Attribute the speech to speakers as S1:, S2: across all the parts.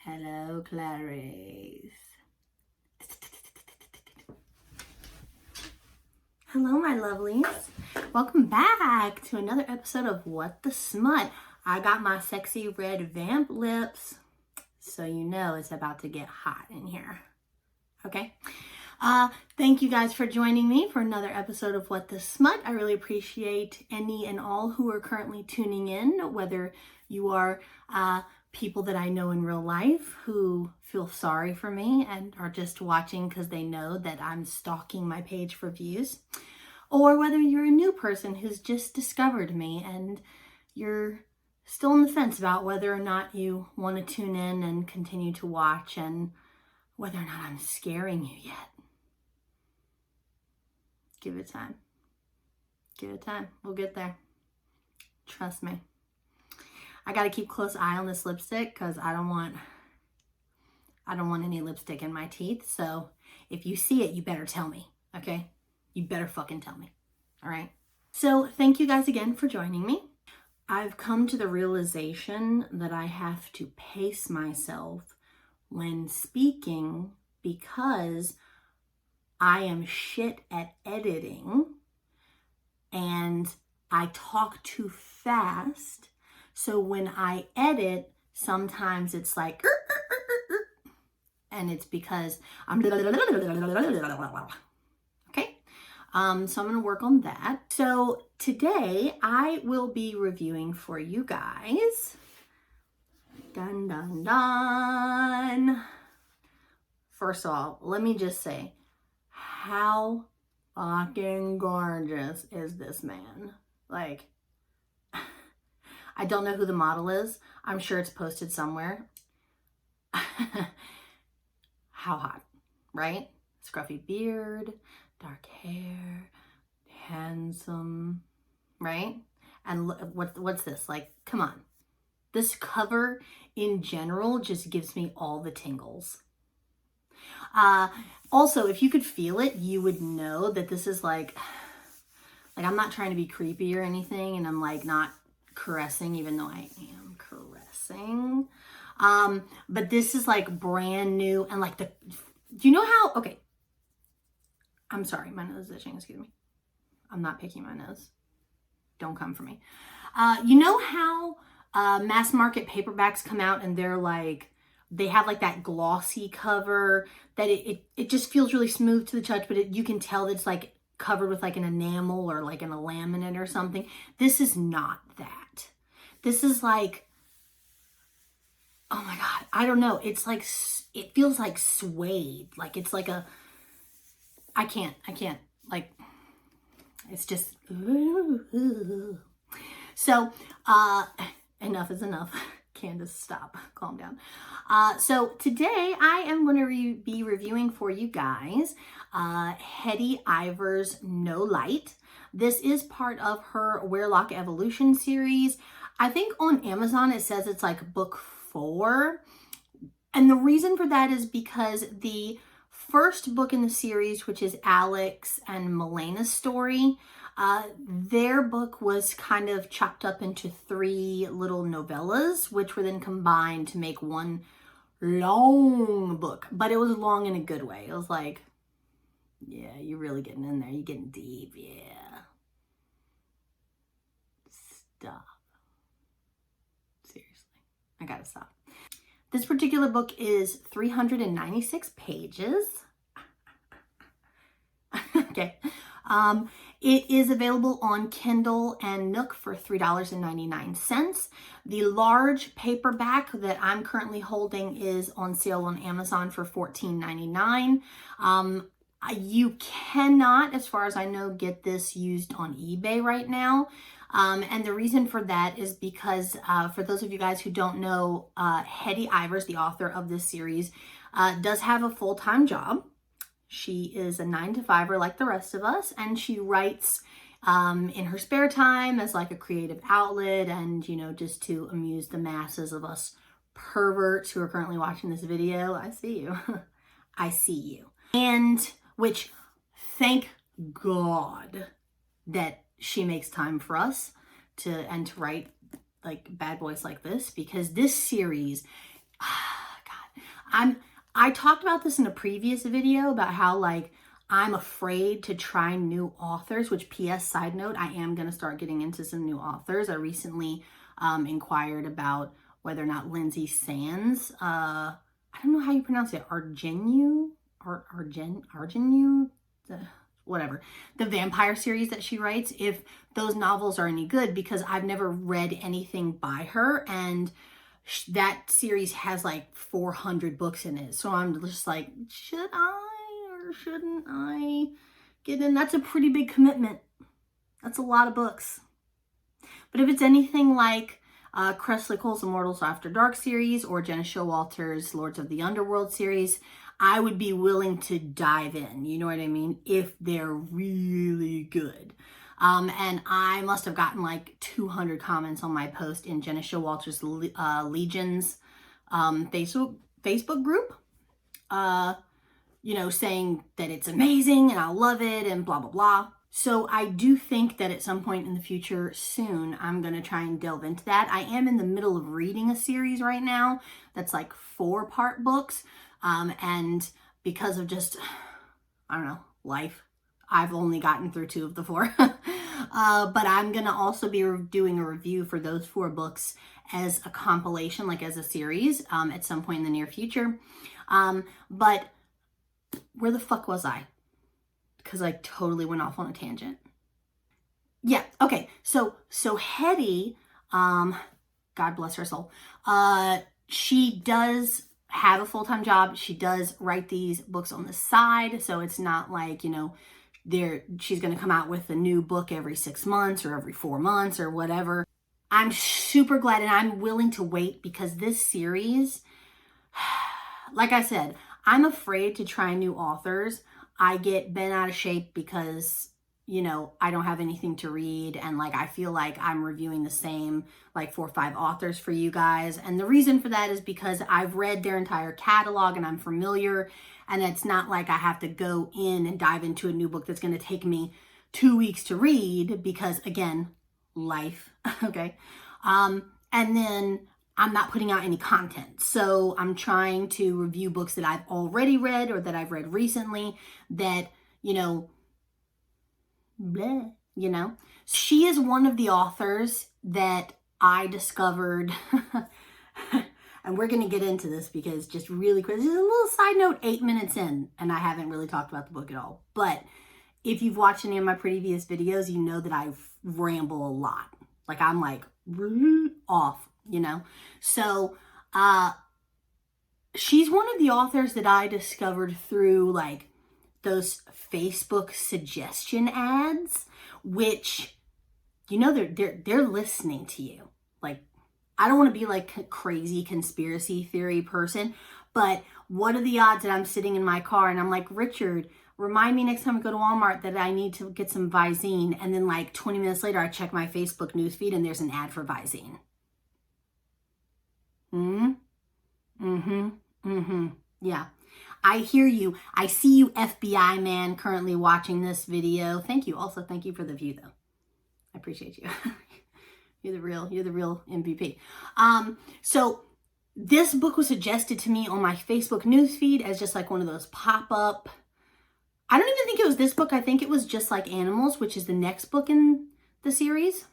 S1: Hello, Clarice. Hello, my lovelies. Welcome back to another episode of What the Smut. I got my sexy red vamp lips, so you know it's about to get hot in here. Okay? Thank you guys for joining me for another episode of What the Smut. I really appreciate any and all who are currently tuning in, whether you are people that I know in real life who feel sorry for me and are just watching because they know that I'm stalking my page for views, or whether you're a new person who's just discovered me and you're still on the fence about whether or not you want to tune in and continue to watch and whether or not I'm scaring you yet. Give it time. Give it time. We'll get there. Trust me. I got to keep close eye on this lipstick because I don't want any lipstick in my teeth. So if you see it, you better tell me, okay? You better fucking tell me, all right? So thank you guys again for joining me. I've come to the realization that I have to pace myself when speaking because I am shit at editing and I talk too fast. So when I edit, sometimes it's like, and it's because I'm, okay? So I'm going to work on that. So today I will be reviewing for you guys. Dun, dun, dun. First of all, let me just say, how fucking gorgeous is this man? Like, I don't know who the model is. I'm sure it's posted somewhere. How hot, right? Scruffy beard, dark hair, handsome, right? And what's this? Like, come on. This cover in general just gives me all the tingles. Also, if you could feel it, you would know that this is like I'm not trying to be creepy or anything, and I'm like not caressing, even though I am caressing. But this is like brand new, and like do you know how, okay, I'm sorry, my nose is itching, excuse me. I'm not picking my nose. Don't come for me. You know how mass market paperbacks come out and they're like, they have like that glossy cover that it just feels really smooth to the touch, but you can tell that it's like covered with like an enamel or like a laminate or something. This is not that. This is like, oh my God, I don't know. It's like, it feels like suede. Like it's like a, I can't, like, it's just, so, enough is enough. Candace, stop, calm down. So today I am going to be reviewing for you guys Hettie Ivers' No Light. This is part of her Wearlock Evolution series. I think on Amazon it says it's like book 4. And the reason for that is because the first book in the series, which is Alex and Melena's story, their book was kind of chopped up into 3 little novellas, which were then combined to make one long book. But it was long in a good way. It was like, yeah, you're really getting in there. You're getting deep. Yeah. Stop. Seriously. I gotta stop. This particular book is 396 pages. Okay. It is available on Kindle and Nook for $3.99. The large paperback that I'm currently holding is on sale on Amazon for $14.99. You cannot, as far as I know, get this used on eBay right now. And the reason for that is because, for those of you guys who don't know, Hettie Ivers, the author of this series, does have a full-time job. She is a 9-to-5er like the rest of us, and she writes in her spare time as like a creative outlet and, you know, just to amuse the masses of us perverts who are currently watching this video. I see you. I see you. And which, thank God that she makes time for us to write like bad boys like this, because this series, God, I talked about this in a previous video about how like I'm afraid to try new authors, which PS side note, I am going to start getting into some new authors. I recently inquired about whether or not Lindsay Sands, I don't know how you pronounce it, Argenu, whatever, the vampire series that she writes, if those novels are any good, because I've never read anything by her, and that series has like 400 books in it. So I'm just like, should I or shouldn't I get in? That's a pretty big commitment. That's a lot of books. But if it's anything like Kresley Cole's Immortals After Dark series or Jenna Showalter's Lords of the Underworld series, I would be willing to dive in. You know what I mean? If they're really good. And I must have gotten like 200 comments on my post in Jenna Showalter's Legions Facebook group, you know, saying that it's amazing and I love it and blah, blah, blah. So I do think that at some point in the future soon, I'm going to try and delve into that. I am in the middle of reading a series right now that's like 4-part books. And because of just, I don't know, life, I've only gotten through 2 of the 4. But I'm going to also be doing a review for those 4 books as a compilation, like as a series, at some point in the near future. But where the fuck was I? Because I totally went off on a tangent. Yeah, okay. So Hettie, God bless her soul, she does have a full-time job. She does write these books on the side. So it's not like, you know, she's going to come out with a new book every 6 months or every 4 months or whatever. I'm super glad, and I'm willing to wait, because this series, like I said, I'm afraid to try new authors. I get bent out of shape because, you know, I don't have anything to read, and like I feel like I'm reviewing the same like 4 or 5 authors for you guys. And the reason for that is because I've read their entire catalog and I'm familiar, and it's not like I have to go in and dive into a new book that's going to take me 2 weeks to read, because again, life. Okay. And then I'm not putting out any content. So I'm trying to review books that I've already read or that I've read recently that, you know, bleh, you know. She is one of the authors that I discovered, and we're going to get into this because just really quick, this is a little side note, 8 minutes in, and I haven't really talked about the book at all. But if you've watched any of my previous videos, you know that I ramble a lot. Like I'm like off, you know. So she's one of the authors that I discovered through like those Facebook suggestion ads, which, you know, they're listening to you. Like, I don't want to be like a crazy conspiracy theory person, but what are the odds that I'm sitting in my car and I'm like, Richard, remind me next time I go to Walmart that I need to get some Visine. And then like 20 minutes later, I check my Facebook newsfeed and there's an ad for Visine. Yeah. I hear you. I see you, FBI man, currently watching this video. Thank you. Also, thank you for the view, though. I appreciate you. You're the real MVP. So this book was suggested to me on my Facebook newsfeed as just like one of those pop-up. I don't even think it was this book. I think it was Just Like Animals, which is the next book in the series.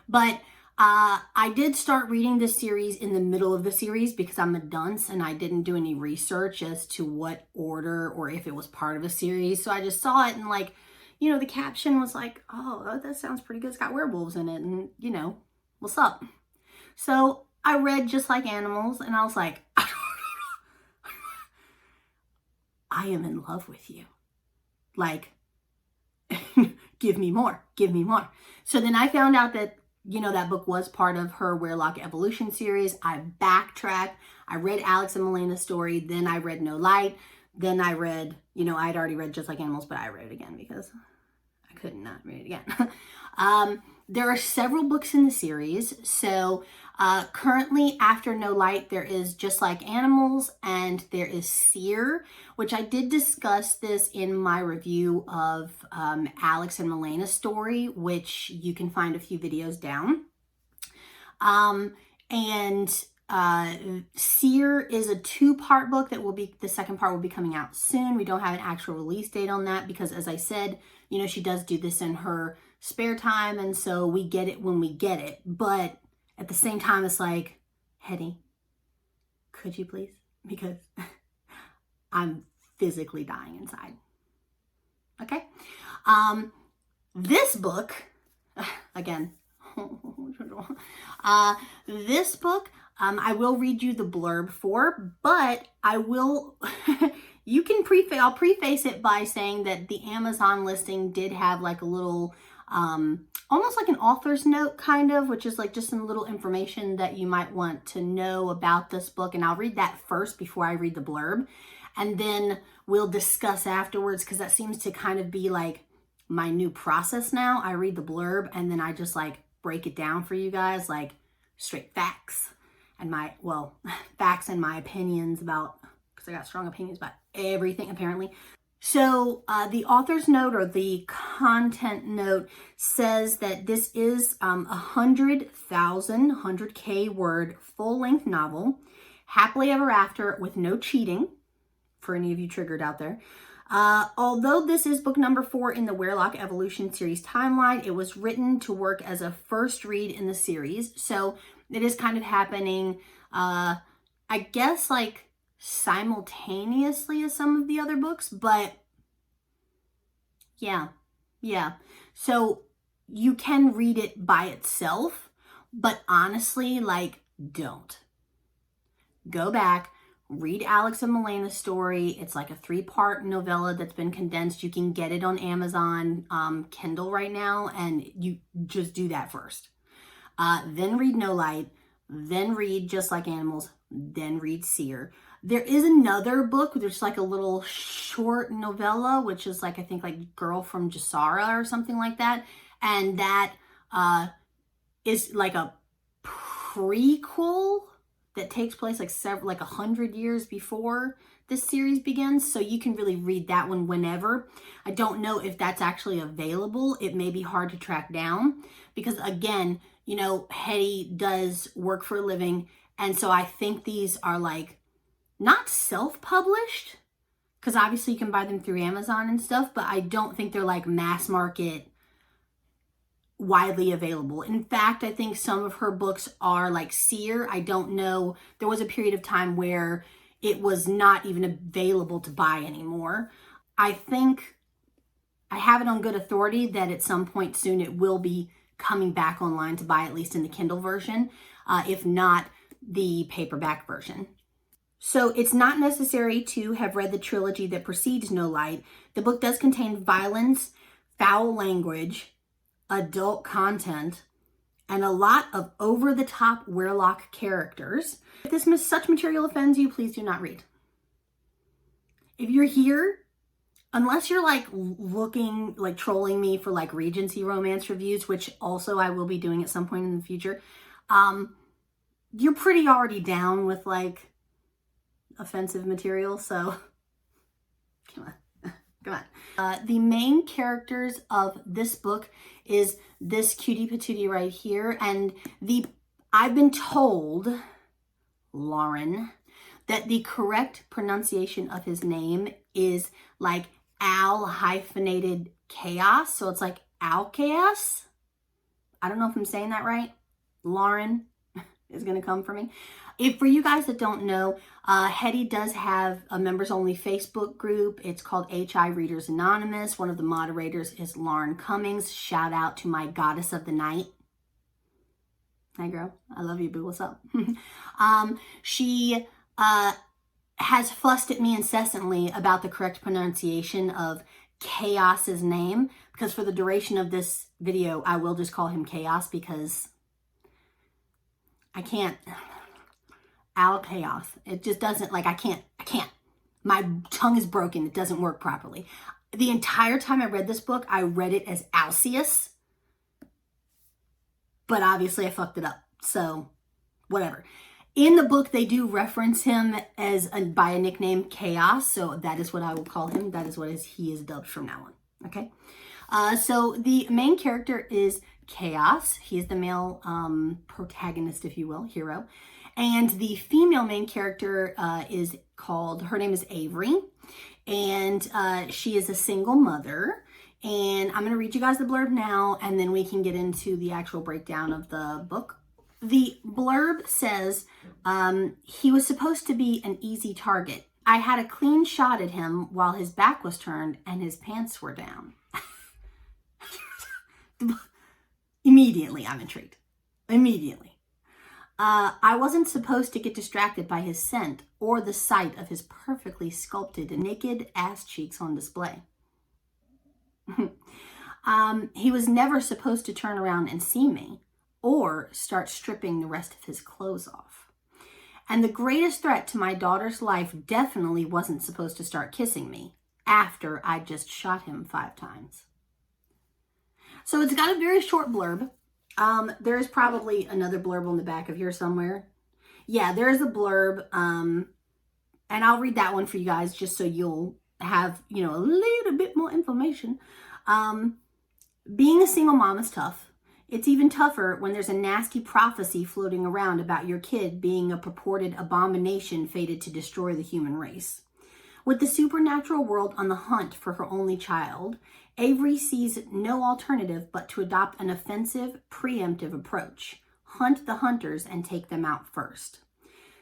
S1: But I did start reading this series in the middle of the series because I'm a dunce and I didn't do any research as to what order or if it was part of a series. So I just saw it and like, you know, the caption was like, oh, that sounds pretty good. It's got werewolves in it and, you know, what's up? So I read Just Like Animals and I was like, I am in love with you. Like, give me more, give me more. So then I found out that, you know, that book was part of her Werelock Evolution series. I backtracked. I read Alex and Melena's story. Then I read No Light. Then I read, you know, I'd already read Just Like Animals, but I read it again because I could not read it again. There are several books in the series. So currently after No Light, there is Just Like Animals and there is Seer, which I did discuss this in my review of Alex and Melena's story, which you can find a few videos down. And Seer is a 2-part book that will be, the second part will be coming out soon. We don't have an actual release date on that because, as I said, you know, she does do this in her spare time, and so we get it when we get it. But at the same time, it's like, Hettie, could you please? Because I'm physically dying inside. Okay. This book, again, this book, I will read you the blurb for, but I will, I'll preface it by saying that the Amazon listing did have like a little, almost like an author's note kind of, which is like just some little information that you might want to know about this book. And I'll read that first before I read the blurb. And then we'll discuss afterwards, because that seems to kind of be like my new process now. I read the blurb and then I just like break it down for you guys, like straight facts and facts and my opinions about, because I got strong opinions about everything apparently. So the author's note, or the content note, says that this is 100K word full-length novel, happily ever after with no cheating, for any of you triggered out there. Although this is book number 4 in the Werlock Evolution series timeline, it was written to work as a first read in the series. So it is kind of happening, I guess, like simultaneously as some of the other books, but yeah. So you can read it by itself, but honestly, like, don't. Go back, read Alex and Melena's story. It's like a 3-part novella that's been condensed. You can get it on Amazon Kindle right now, and you just do that first. Then read No Light, then read Just Like Animals, then read Seer. There is another book, there's like a little short novella, which is like, I think like Girl from Jasara or something like that. And that is like a prequel that takes place like 100 years before this series begins. So you can really read that one whenever. I don't know if that's actually available. It may be hard to track down because, again, you know, Hettie does work for a living. And so I think these are like not self-published, because obviously you can buy them through Amazon and stuff, but I don't think they're like mass market widely available. In fact, I think some of her books are like Seer. I don't know. There was a period of time where it was not even available to buy anymore. I think I have it on good authority that at some point soon it will be coming back online to buy, at least in the Kindle version, if not the paperback version. So it's not necessary to have read the trilogy that precedes No Light. The book does contain violence, foul language, adult content, and a lot of over-the-top Werlock characters. If this such material offends you, please do not read. If you're here, unless you're like looking, like trolling me for like Regency romance reviews, which also I will be doing at some point in the future, you're pretty already down with like offensive material, so come on. The main characters of this book is this cutie patootie right here, and I've been told, Lauren, that the correct pronunciation of his name is like Al hyphenated chaos, so it's like Al chaos. I don't know if I'm saying that right. Lauren is gonna come for me. If for you guys that don't know, Hettie does have a members only Facebook group. It's called HI Readers Anonymous. One of the moderators is Lauren Cummings. Shout out to my goddess of the night. Hey girl, I love you, boo. What's up? She has fussed at me incessantly about the correct pronunciation of Chaos's name, because for the duration of this video, I will just call him Chaos because I can't. Al chaos. It just doesn't, like, I can't. My tongue is broken. It doesn't work properly. The entire time I read this book, I read it as Alcius, but obviously I fucked it up. So whatever. In the book, they do reference him as by a nickname Chaos. So that is what I will call him. That is what he is dubbed from now on. Okay. So the main character is Chaos. He is the male protagonist, if you will, hero. And the female main character her name is Avery, and she is a single mother. And I'm going to read you guys the blurb now, and then we can get into the actual breakdown of the book. The blurb says, he was supposed to be an easy target. I had a clean shot at him while his back was turned and his pants were down. Immediately, I'm intrigued. Immediately. I wasn't supposed to get distracted by his scent or the sight of his perfectly sculpted naked ass cheeks on display. He was never supposed to turn around and see me or start stripping the rest of his clothes off. And the greatest threat to my daughter's life definitely wasn't supposed to start kissing me after I just shot him 5 times. So it's got a very short blurb. There is probably another blurb on the back of here somewhere. Yeah, there is a blurb. And I'll read that one for you guys just so you'll have, a little bit more information. Being a single mom is tough. It's even tougher when there's a nasty prophecy floating around about your kid being a purported abomination fated to destroy the human race. With the supernatural world on the hunt for her only child, Avery sees no alternative but to adopt an offensive, preemptive approach. Hunt the hunters and take them out first.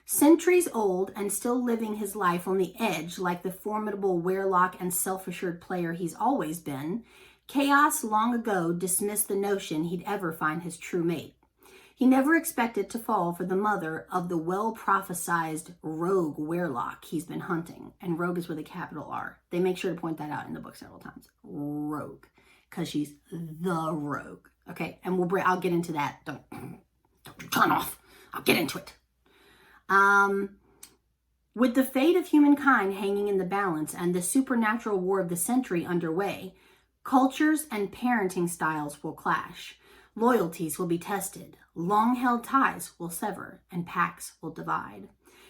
S1: Centuries old and still living his life on the edge like the formidable werelock and self-assured player he's always been, Chaos long ago dismissed the notion he'd ever find his true mate. He never expected to fall for the mother of the well-prophesized rogue werelock he's been hunting. And rogue is with a capital R. They make sure to point that out in the book several times. Rogue. Because she's the rogue. Okay, and I'll get into that. Don't turn off. I'll get into it. With the fate of humankind hanging in the balance and the supernatural war of the century underway, cultures and parenting styles will clash. Loyalties will be tested. Long-held ties will sever, and packs will divide.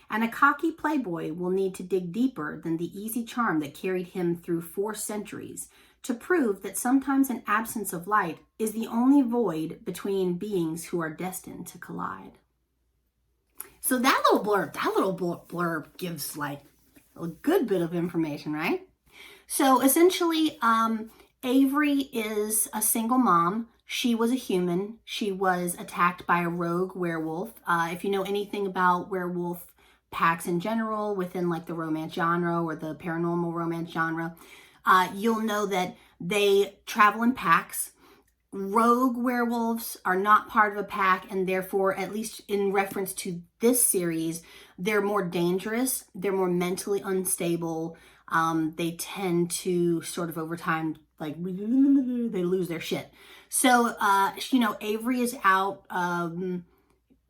S1: And a cocky playboy will need to dig deeper than the easy charm that carried him through 4 centuries to prove that sometimes an absence of light is the only void between beings who are destined to collide. So that little blurb gives like a good bit of information, right? So essentially, Avery is a single mom. She was a human. She was attacked by a rogue werewolf. If you know anything about werewolf packs in general within like the romance genre or the paranormal romance genre, you'll know that they travel in packs. Rogue werewolves are not part of a pack, and therefore, at least in reference to this series, they're more dangerous. They're more mentally unstable. They tend to sort of over time, like they lose their shit. So, Avery is out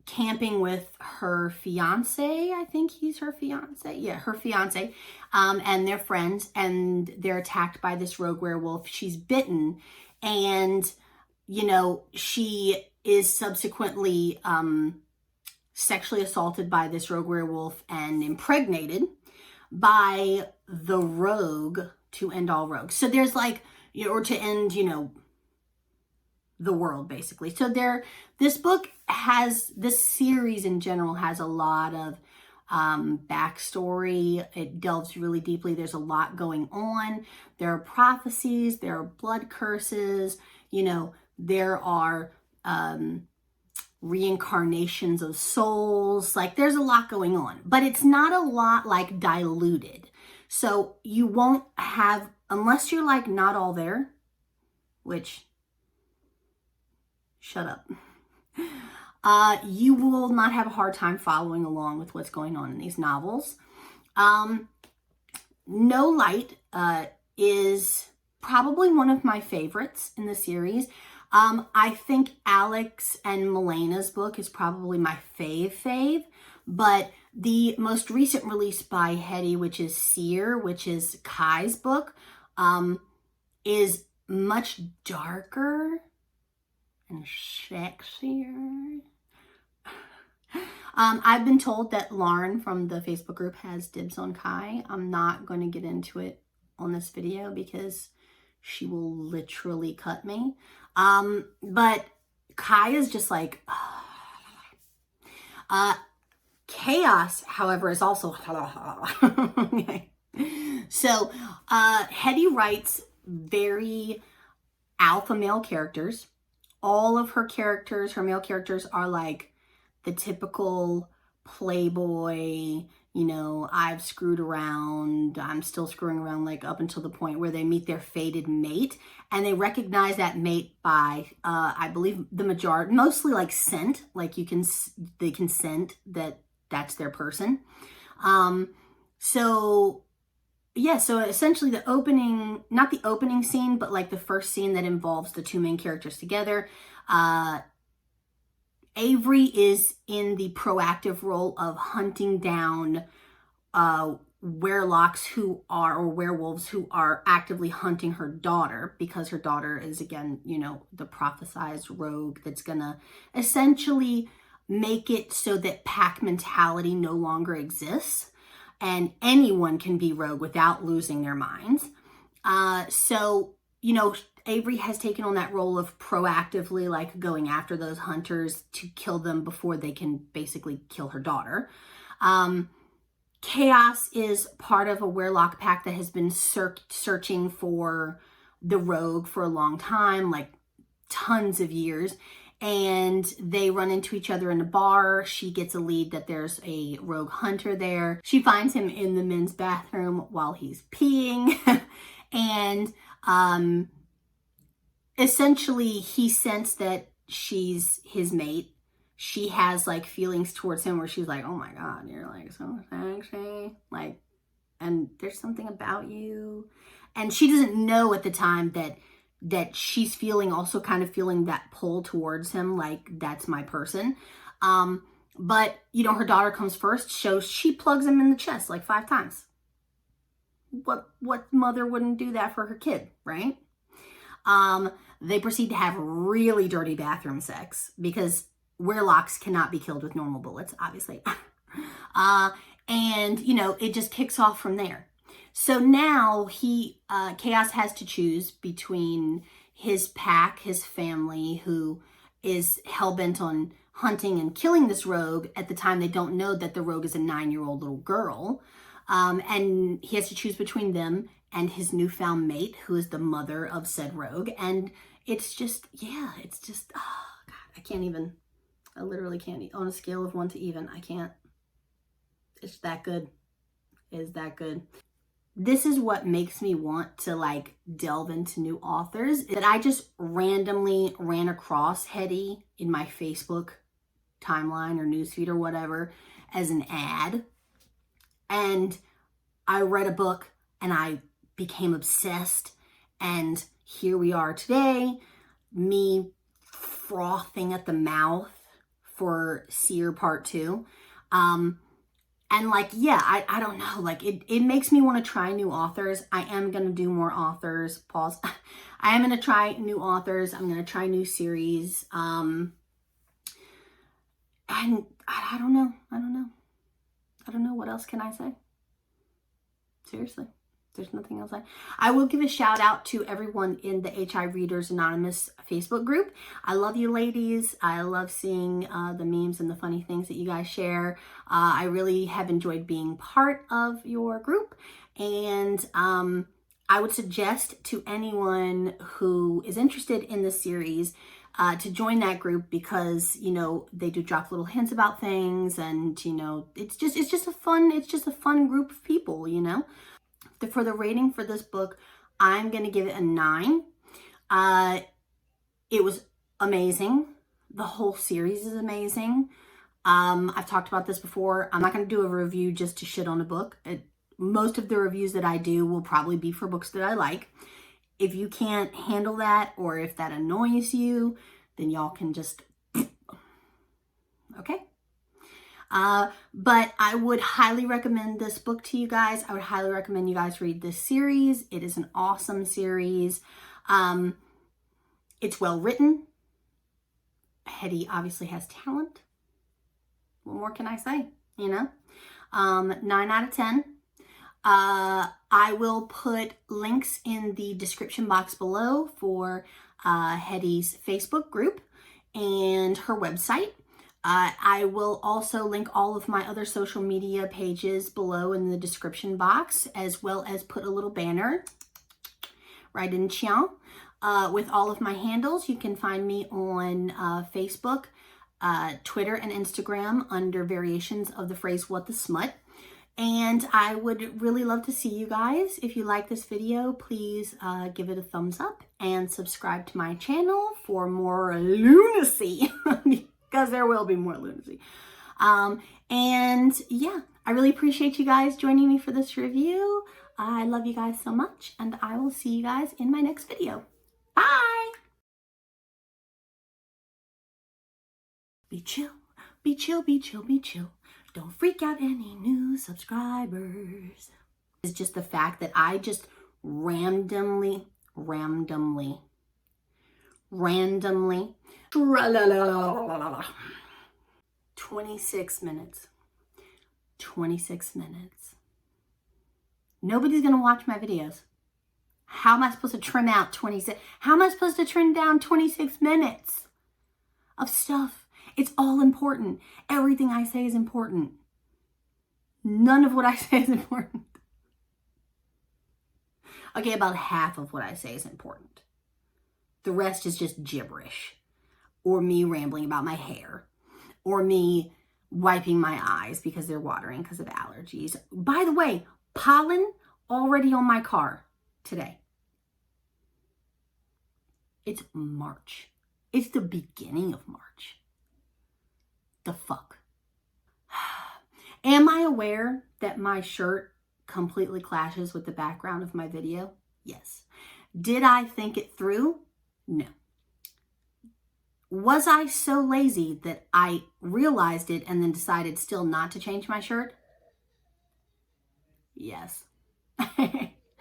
S1: camping with her fiance. I think he's her fiance. Yeah, her fiance, and their friends, and they're attacked by this rogue werewolf. She's bitten, and she is subsequently sexually assaulted by this rogue werewolf and impregnated by the rogue to end all rogues. So there's like, or to end, the world basically. So this series in general has a lot of backstory. It delves really deeply. There's a lot going on. There are prophecies, there are blood curses, there are reincarnations of souls. Like there's a lot going on, but it's not a lot like diluted. So you won't have, unless you're like not all there, which, shut up. You will not have a hard time following along with what's going on in these novels. No Light is probably one of my favorites in the series. I think Alex and Melena's book is probably my fave, but the most recent release by Hettie, which is Seer, which is Kai's book, is much darker and sexier. I've been told that Lauren from the Facebook group has dibs on Kai. I'm not going to get into it on this video because she will literally cut me. But Kai is just like, Chaos, however, is also okay. So Hettie writes very alpha male characters. All of her characters, her male characters, are like the typical playboy, you know, I've screwed around, I'm still screwing around, like up until the point where they meet their fated mate, and they recognize that mate by I believe the majority, mostly like scent, like they can scent that that's their person. So yeah, so essentially the opening, not the opening scene, but like the first scene that involves the two main characters together, Avery is in the proactive role of hunting down werelocks who are, or werewolves who are actively hunting her daughter, because her daughter is, again, you know, the prophesized rogue that's gonna essentially make it so that pack mentality no longer exists and anyone can be rogue without losing their minds. So, you know, Avery has taken on that role of proactively like going after those hunters to kill them before they can basically kill her daughter. Chaos is part of a werelock pack that has been searching for the rogue for a long time, like tons of years. And they run into each other in a bar. She gets a lead that there's a rogue hunter there. She finds him in the men's bathroom while he's peeing. And essentially he sensed that she's his mate. She has like feelings towards him where she's like, oh my God, you're like so sexy. Like, and there's something about you. And she doesn't know at the time that she's feeling, also kind of feeling that pull towards him, like that's my person. But you know, her daughter comes first, so she plugs him in the chest like 5 times. What mother wouldn't do that for her kid, right? They proceed to have really dirty bathroom sex because werelocks cannot be killed with normal bullets, obviously. And you know, it just kicks off from there. So now Chaos has to choose between his pack, his family, who is hell-bent on hunting and killing this rogue. At the time, they don't know that the rogue is a 9-year-old little girl. And he has to choose between them and his newfound mate, who is the mother of said rogue. And it's just, yeah, it's just, oh God, I literally can't, on a scale of 1 to even, I can't. It's that good. It is that good. This is what makes me want to like delve into new authors, that I just randomly ran across Hettie in my Facebook timeline or newsfeed or whatever as an ad. And I read a book and I became obsessed. And here we are today, me frothing at the mouth for Seer Part 2. And like, yeah, I don't know, like it makes me want to try new authors. I am going to do more authors. Pause. I am going to try new authors. I'm going to try new series. And I don't know. I don't know. What else can I say? Seriously. There's nothing else. I will give a shout out to everyone in the HI Readers Anonymous Facebook group. I love you ladies. I love seeing the memes and the funny things that you guys share. I really have enjoyed being part of your group. And I would suggest to anyone who is interested in this series to join that group, because you know they do drop little hints about things, and you know it's just a fun group of people, you know. For the rating for this book, I'm going to give it a 9. It was amazing. The whole series is amazing. I've talked about this before. I'm not going to do a review just to shit on a book. Most of the reviews that I do will probably be for books that I like. If you can't handle that, or if that annoys you, then y'all can just, okay? But I would highly recommend this book to you guys. I would highly recommend you guys read this series. It is an awesome series. It's well written. Hettie obviously has talent. What more can I say? You know? 9 out of 10. I will put links in the description box below for Hettie's Facebook group and her website. I will also link all of my other social media pages below in the description box, as well as put a little banner right in Chiang with all of my handles. You can find me on Facebook, Twitter, and Instagram under variations of the phrase "What the Smut." And I would really love to see you guys. If you like this video, please give it a thumbs up and subscribe to my channel for more lunacy, because there will be more lunacy. And yeah, I really appreciate you guys joining me for this review. I love you guys so much, and I will see you guys in my next video. Bye! Be chill, be chill, be chill, be chill. Don't freak out any new subscribers. It's just the fact that I just randomly, 26 minutes. 26 minutes. Nobody's gonna watch my videos. How am I supposed to trim out 26? How am I supposed to trim down 26 minutes of stuff? It's all important. Everything I say is important. None of what I say is important. Okay, about half of what I say is important. The rest is just gibberish, or me rambling about my hair, or me wiping my eyes because they're watering because of allergies. By the way, pollen already on my car today. It's March. It's the beginning of March. The fuck? Am I aware that my shirt completely clashes with the background of my video? Yes. Did I think it through? No. Was I so lazy that I realized it and then decided still not to change my shirt? Yes.